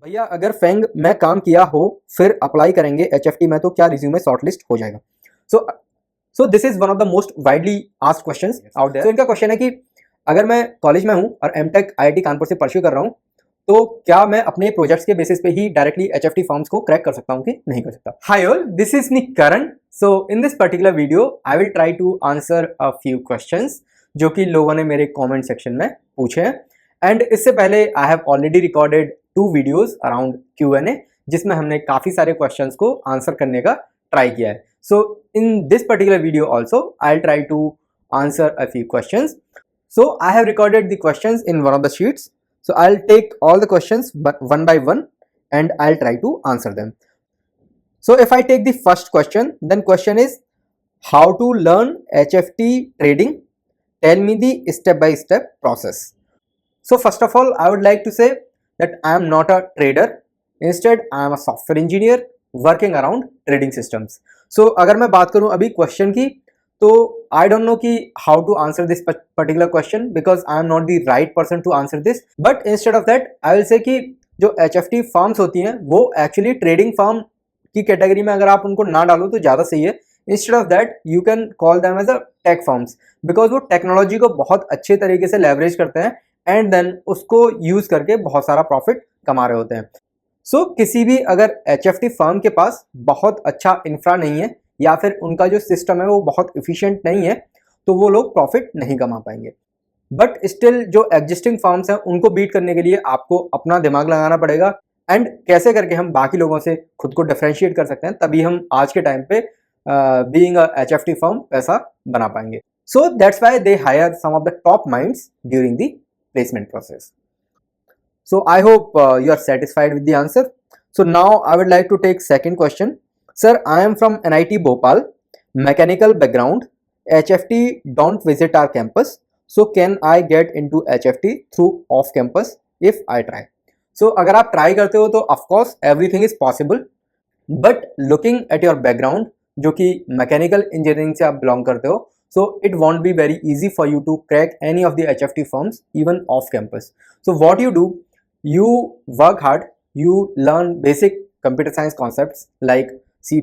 भैया अगर फेंग में काम किया हो फिर अप्लाई करेंगे एचएफटी में तो क्या रिज्यूमे शॉर्टलिस्ट हो जाएगा। So so this is one of the most widely asked questions out there. तो इनका क्वेश्चन है कि अगर मैं कॉलेज में हूं और एमटेक आईआईटी कानपुर से परस्यू कर रहा हूं तो क्या मैं अपने प्रोजेक्ट्स के बेसिस पे ही डायरेक्टली एचएफटी फॉर्म्स को क्रैक कर सकता हूं कि नहीं कर सकता। Hi all, this is me Karan. So in this particular video I will try to answer a few questions जो कि लोगों ने मेरे कमेंट सेक्शन में पूछे हैं। एंड इससे पहले I have already recorded 2 videos around Q&A जिसमें हमने काफ़ी सारे क्वेश्चंस को आंसर करने का ट्राई किया है। So in this particular video also I will try to answer a few questions. So I have recorded the questions in one of the sheets. So I'll take all the questions one by one and I'll try to answer them. So if I take the first question, then question is how to learn HFT trading. Tell me the step-by-step process. So first of all, I would like to say that I am not a trader. Instead, I am a software engineer working around trading systems. So अगर मैं बात करूं अभी question की तो I don't know कि how to answer this particular question because I am not the right person to answer this. But instead of that I will say कि जो एचएफटी फर्म्स होती हैं वो एक्चुअली ट्रेडिंग फर्म की category में अगर आप उनको ना डालो तो ज़्यादा सही है। Instead of that you can call them as a tech firms because वो टेक्नोलॉजी को बहुत अच्छे तरीके से लेवरेज करते हैं एंड देन उसको यूज करके बहुत सारा प्रॉफिट कमा रहे होते हैं। सो किसी भी अगर एचएफटी फर्म के पास बहुत अच्छा इंफ्रा नहीं है या फिर उनका जो सिस्टम है वो बहुत इफिशिएंट नहीं है तो वो लोग प्रॉफिट नहीं कमा पाएंगे। बट स्टिल जो एग्जिस्टिंग फर्म्स हैं उनको बीट करने के लिए आपको अपना दिमाग लगाना पड़ेगा एंड कैसे करके हम बाकी लोगों से खुद को डिफरेंशिएट कर सकते हैं तभी हम आज के टाइम पे बीइंग अ एचएफटी फर्म पैसा बना पाएंगे। So that's why they hire some of the top minds during the placement process. So I hope you are satisfied with the answer. So now I would like to take second question. Sir, I am from NIT Bhopal, mechanical background. HFT don't visit our campus. So can I get into HFT through off campus if I try? So अगर आप try करते हो तो of course everything is possible. But looking at your background जो कि mechanical engineering से आप belong करते हो so it won't be very easy for you to crack any of the HFT firms even off campus. So what you do, you work hard, you learn basic computer science concepts like C++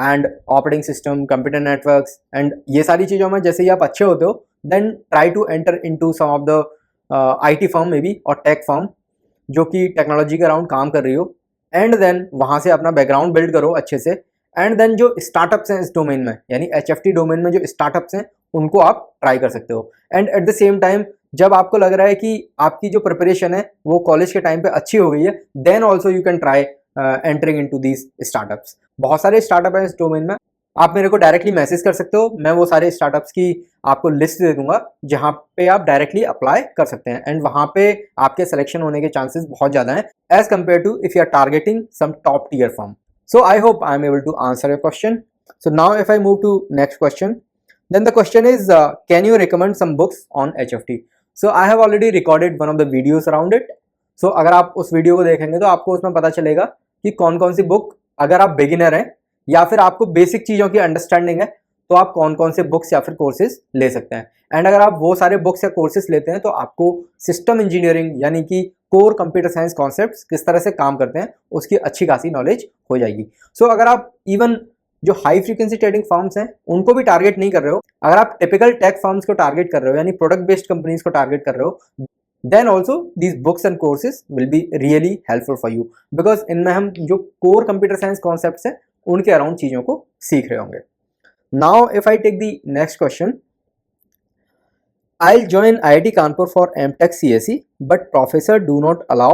and operating system, computer networks and ये सारी चीज़ों में जैसे ही आप अच्छे होते हो then try to enter into some of the IT firm maybe और tech firm जो कि टेक्नोलॉजी के अराउंड काम कर रही हो एंड देन वहाँ से अपना बैकग्राउंड बिल्ड करो अच्छे से एंड देन जो स्टार्टअप्स हैं इस डोमेन में यानी एचएफटी डोमेन में जो स्टार्टअप्स हैं उनको आप ट्राई कर सकते हो। And at the same time जब आपको लग रहा है कि आपकी जो प्रिपरेशन है वो कॉलेज के टाइम पे अच्छी हो गई है then also you can try entering into these startups. बहुत सारे स्टार्टअप हैं इस डोमेन में, आप मेरे को डायरेक्टली मैसेज कर सकते हो, मैं वो सारे स्टार्टअप्स की आपको लिस्ट दे दूंगा जहां पे आप डायरेक्टली अप्लाई कर सकते हैं एंड वहां पे आपके सिलेक्शन होने के चांसेस बहुत ज़्यादा हैं as compared to if you are targeting some top tier firm. So I hope I am able to answer your question. So now if I move to next question, then the question is can you recommend some books on HFT? So I have already recorded one of the videos around it. So अगर आप उस video को देखेंगे तो आपको उसमें पता चलेगा कि कौन कौन सी बुक अगर आप बिगिनर हैं या फिर आपको बेसिक चीज़ों की अंडरस्टैंडिंग है तो आप कौन कौन से बुक्स या फिर कोर्सेज ले सकते हैं। एंड अगर आप वो सारे बुक्स या कोर्सेज लेते हैं तो आपको सिस्टम इंजीनियरिंग यानी कि कोर कंप्यूटर साइंस कॉन्सेप्ट्स किस तरह से काम करते हैं उसकी अच्छी खासी नॉलेज हो जाएगी। सो अगर आप इवन जो हाई फ्रीक्वेंसी ट्रेडिंग फर्म्स हैं उनको भी टारगेट नहीं कर रहे हो, अगर आप टिपिकल टेक फर्म्स को टारगेट कर रहे हो यानी प्रोडक्ट बेस्ड कंपनीज को टारगेट कर रहे हो then also these books and courses will be really helpful for you because इनमें हम जो कोर कंप्यूटर साइंस कॉन्सेप्ट्स हैं उनके अराउंड चीज़ों को सीख रहे होंगे। Now if I take the next question, I'll join IIT Kanpur for MTech CSE, but professor do not allow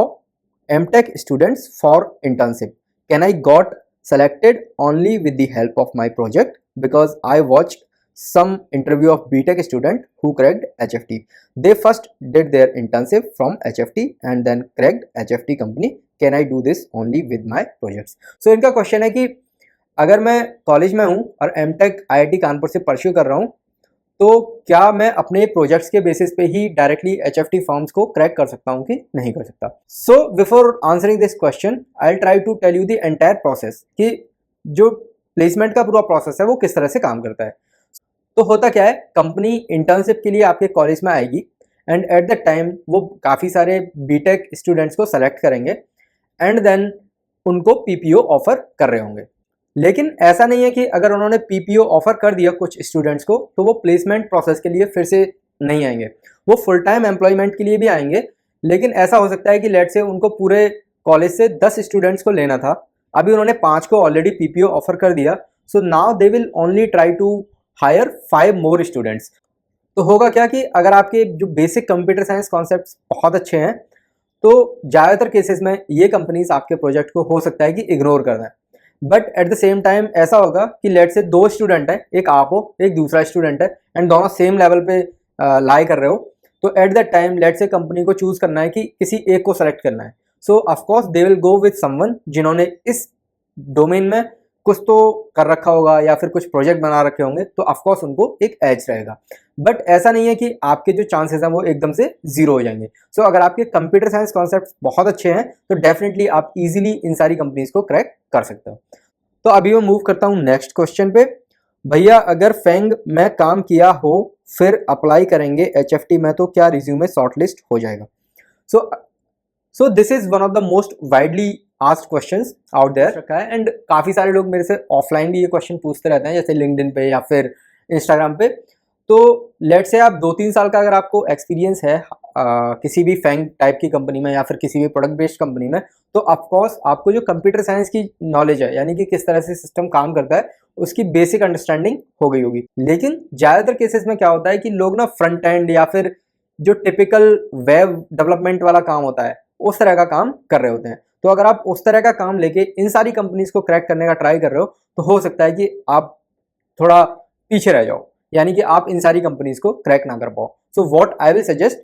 MTech students for internship. Can I got selected only with the help of my project? Because I watched some interview of BTech student who cracked HFT. They first did their internship from HFT and then cracked HFT company. Can I do this only with my projects? So इनका question है कि अगर मैं college में हूँ और MTech IIT Kanpur से pursue कर रहा हूँ तो क्या मैं अपने प्रोजेक्ट्स के बेसिस पे ही डायरेक्टली एचएफटी फर्म्स को क्रैक कर सकता हूँ कि नहीं कर सकता। So before answering this question I will try to tell you the entire process कि जो प्लेसमेंट का पूरा प्रोसेस है वो किस तरह से काम करता है। तो होता क्या है, कंपनी इंटर्नशिप के लिए आपके कॉलेज में आएगी एंड एट द टाइम वो काफ़ी सारे बीटेक स्टूडेंट्स को सेलेक्ट करेंगे एंड देन उनको पीपीओ ऑफर कर रहे होंगे। लेकिन ऐसा नहीं है कि अगर उन्होंने पीपीओ ऑफर कर दिया कुछ स्टूडेंट्स को तो वो प्लेसमेंट प्रोसेस के लिए फिर से नहीं आएंगे, वो फुल टाइम एम्प्लॉयमेंट के लिए भी आएंगे। लेकिन ऐसा हो सकता है कि लेट से उनको पूरे कॉलेज से 10 स्टूडेंट्स को लेना था, अभी उन्होंने 5 को ऑलरेडी पीपीओ ऑफर कर दिया, so now they will only try to hire 5 more students. तो होगा क्या कि अगर आपके जो बेसिक कंप्यूटर साइंस कॉन्सेप्ट्स बहुत अच्छे हैं तो ज़्यादातर केसेस में ये कंपनीज आपके प्रोजेक्ट को हो सकता है कि इग्नोर कर दें। But at the same time ऐसा होगा कि लेट से 2 स्टूडेंट है, एक आप हो एक दूसरा स्टूडेंट है, एंड दोनों सेम लेवल पे लाई कर रहे हो, तो एट दैट टाइम लेट से कंपनी को चूज करना है कि किसी एक को सेलेक्ट करना है। So of course they will go with someone जिन्होंने इस डोमेन में कुछ तो कर रखा होगा या फिर कुछ प्रोजेक्ट बना रखे होंगे, तो ऑफकोर्स उनको एक एज रहेगा। बट ऐसा नहीं है कि आपके जो चांसेस हैं वो एकदम से जीरो हो जाएंगे। सो अगर आपके कंप्यूटर साइंस कॉन्सेप्ट बहुत अच्छे हैं तो डेफिनेटली आप इजीली इन सारी कंपनीज को क्रैक कर सकते हो। तो अभी मैं मूव करता हूँ नेक्स्ट क्वेश्चन पे। भैया अगर फैंग में काम किया हो फिर अप्लाई करेंगे एचएफटी में तो क्या रिज्यूमे शॉर्टलिस्ट हो जाएगा? So this is one of the most widely asked questions out there रखा है, एंड काफ़ी सारे लोग मेरे से ऑफलाइन भी ये क्वेश्चन पूछते रहते हैं, जैसे लिंक्डइन पे या फिर इंस्टाग्राम पे। तो लेट से आप 2-3 साल का अगर आपको एक्सपीरियंस है किसी भी फैंग टाइप की कंपनी में या फिर किसी भी प्रोडक्ट बेस्ड कंपनी में, तो ऑफकोर्स आपको जो कंप्यूटर साइंस की नॉलेज है, यानी कि किस तरह से सिस्टम काम करता है, उसकी बेसिक अंडरस्टैंडिंग हो गई होगी। लेकिन ज़्यादातर केसेस में क्या होता है कि लोग ना फ्रंट एंड या फिर जो टिपिकल वेब डेवलपमेंट वाला काम होता है उस तरह का काम कर रहे होते हैं। तो अगर आप उस तरह का काम लेके इन सारी कंपनीज को क्रैक करने का ट्राई कर रहे हो तो हो सकता है कि आप थोड़ा पीछे रह जाओ, यानी कि आप इन सारी कंपनीज को क्रैक ना कर पाओ। So what I will suggest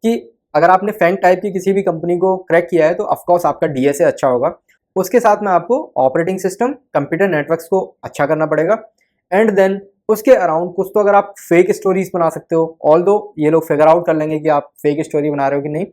कि अगर आपने फैंग टाइप की किसी भी कंपनी को क्रैक किया है तो ऑफकोर्स आपका डीएसए अच्छा होगा, उसके साथ में आपको ऑपरेटिंग सिस्टम कंप्यूटर नेटवर्क्स को अच्छा करना पड़ेगा, एंड देन उसके अराउंड कुछ तो अगर आप फेक स्टोरीज बना सकते हो, ऑल्दो ये लोग फिगर आउट कर लेंगे कि आप फेक स्टोरी बना रहे हो कि नहीं।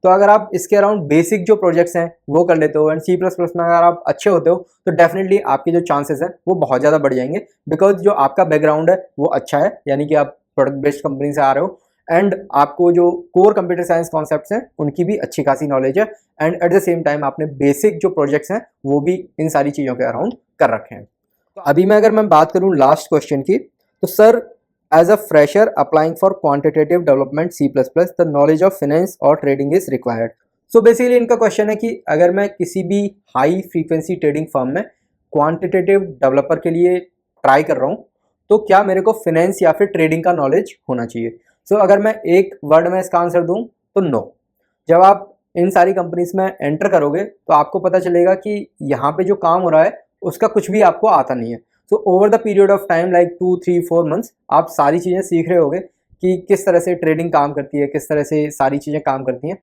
तो अगर आप इसके अराउंड बेसिक जो प्रोजेक्ट्स हैं वो कर लेते हो एंड C++ में अगर आप अच्छे होते हो तो डेफिनेटली आपके जो चांसेस हैं वो बहुत ज़्यादा बढ़ जाएंगे, बिकॉज जो आपका बैकग्राउंड है वो अच्छा है, यानी कि आप प्रोडक्ट बेस्ड कंपनी से आ रहे हो एंड आपको जो कोर कंप्यूटर साइंस कॉन्सेप्ट्स हैं उनकी भी अच्छी खासी नॉलेज है, and at the same time आपने बेसिक जो प्रोजेक्ट्स हैं वो भी इन सारी चीज़ों के अराउंड कर रखे हैं। तो अभी मैं बात करूँ लास्ट क्वेश्चन की, तो sir as a fresher applying for quantitative development C++, the knowledge of finance or trading is required. So basically इनका क्वेश्चन है कि अगर मैं किसी भी हाई फ्रीक्वेंसी ट्रेडिंग फर्म में क्वांटिटेटिव डेवलपर के लिए ट्राई कर रहा हूँ तो क्या मेरे को फिनेंस या फिर ट्रेडिंग का नॉलेज होना चाहिए? सो अगर मैं एक वर्ड में इसका आंसर दूँ तो नो। जब आप इन सारी कंपनीज में एंटर करोगे तो आपको पता चलेगा कि यहाँ पे जो काम हो रहा है उसका कुछ भी आपको आता नहीं है। So over the period of time like 2-3-4 months आप सारी चीज़ें सीख रहे होगे कि किस तरह से ट्रेडिंग काम करती है, किस तरह से सारी चीज़ें काम करती हैं।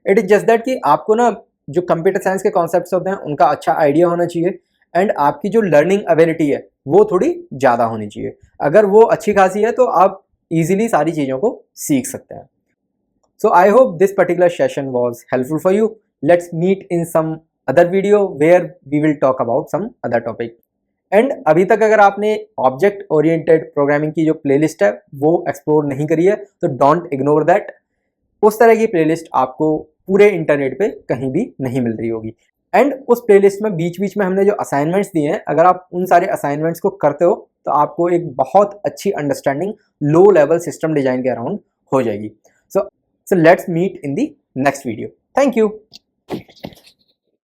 इट इज़ जस्ट दैट कि आपको ना जो कंप्यूटर साइंस के कॉन्सेप्ट्स होते हैं उनका अच्छा आइडिया होना चाहिए, एंड आपकी जो लर्निंग एबिलिटी है वो थोड़ी ज़्यादा होनी चाहिए। अगर वो अच्छी खासी है तो आप ईजिली सारी चीज़ों को सीख सकते हैं। So I hope this particular session was helpful for you. Let's meet in some other video where we will talk about some other topic. And अभी तक अगर आपने ऑब्जेक्ट ओरिएंटेड प्रोग्रामिंग की जो प्लेलिस्ट है वो एक्सप्लोर नहीं करी है तो डोंट इग्नोर दैट। उस तरह की प्लेलिस्ट आपको पूरे इंटरनेट पे कहीं भी नहीं मिल रही होगी, एंड उस प्लेलिस्ट में बीच बीच में हमने जो असाइनमेंट्स दिए हैं, अगर आप उन सारे असाइनमेंट्स को करते हो तो आपको एक बहुत अच्छी understanding low level system design के अराउंड हो जाएगी। So let's meet in the next video. Thank you.